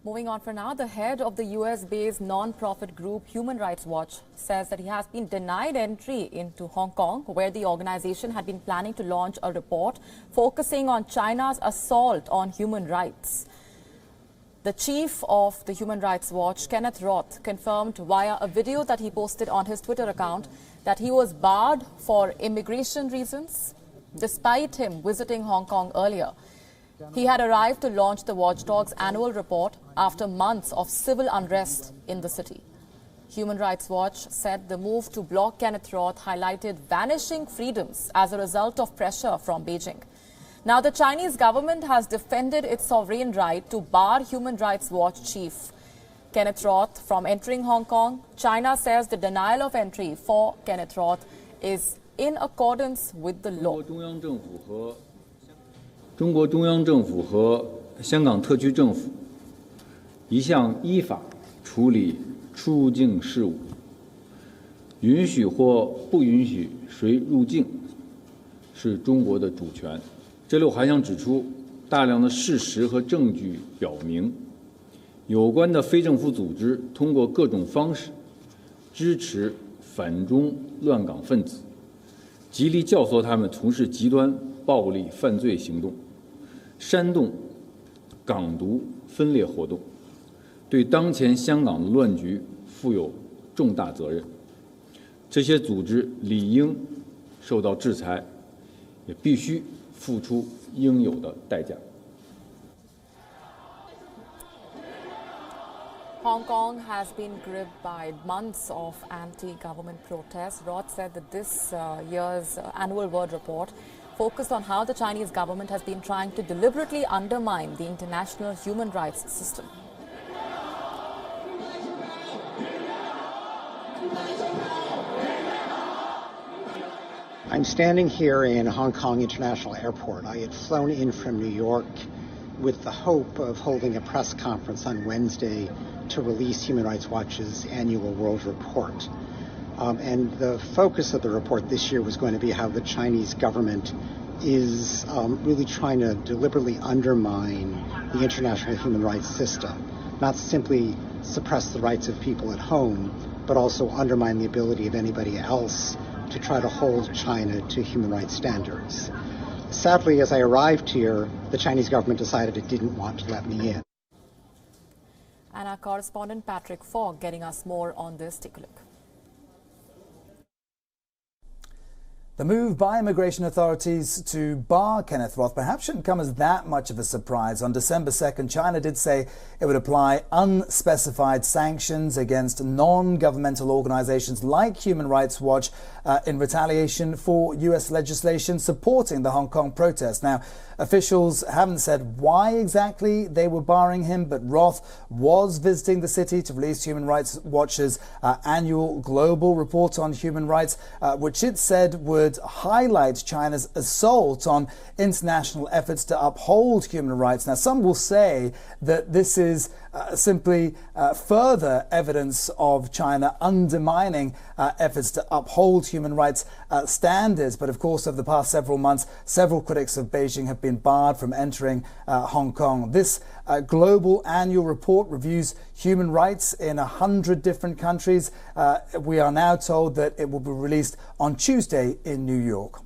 Moving on for now, the head of the US-based non-profit group Human Rights Watch says that he has been denied entry into Hong Kong, where the organization had been planning to launch a report focusing on China's assault on human rights. The chief of the Human Rights Watch, Kenneth Roth, confirmed via a video that he posted on his Twitter account that he was barred for immigration reasons, despite him visiting Hong Kong earlier. He had arrived to launch the watchdog's annual report after months of civil unrest in the city. Human Rights Watch said the move to block Kenneth Roth highlighted vanishing freedoms as a result of pressure from Beijing. Now, the Chinese government has defended its sovereign right to bar Human Rights Watch chief Kenneth Roth from entering Hong Kong. China says the denial of entry for Kenneth Roth is in accordance with the law. 中国中央政府和香港特区政府一向依法处理出入境事务，允许或不允许谁入境是中国的主权。这里我还想指出，大量的事实和证据表明，有关的非政府组织通过各种方式支持反中乱港分子，极力教唆他们从事极端暴力犯罪行动，煽动港独分裂活动，对当前香港的乱局负有重大责任。这些组织理应受到制裁，也必须付出应有的代价。 Hong Kong has been gripped by months of anti-government protests. Roth said that this year's annual World Report focused on how the Chinese government has been trying to deliberately undermine the international human rights system. I'm standing here in Hong Kong International Airport. I had flown in from New York with the hope of holding a press conference on Wednesday to release Human Rights Watch's annual World Report. And the focus of the report this year was going to be how the Chinese government is really trying to deliberately undermine the international human rights system, not simply suppress the rights of people at home, but also undermine the ability of anybody else to try to hold China to human rights standards. Sadly, as I arrived here, the Chinese government decided it didn't want to let me in. And our correspondent Patrick Fogg getting us more on this. Take a look. The move by immigration authorities to bar Kenneth Roth perhaps shouldn't come as that much of a surprise. On December 2nd, China did say it would apply unspecified sanctions against non-governmental organizations like Human Rights Watch in retaliation for US legislation supporting the Hong Kong protests. Now, officials haven't said why exactly they were barring him, but Roth was visiting the city to release Human Rights Watch's annual global report on human rights, which it said would highlight China's assault on international efforts to uphold human rights. Now, some will say that this is simply further evidence of China undermining efforts to uphold human rights standards. But of course, over the past several months, several critics of Beijing have been barred from entering Hong Kong. This global annual report reviews human rights in 100 different countries. We are now told that it will be released on Tuesday in New York.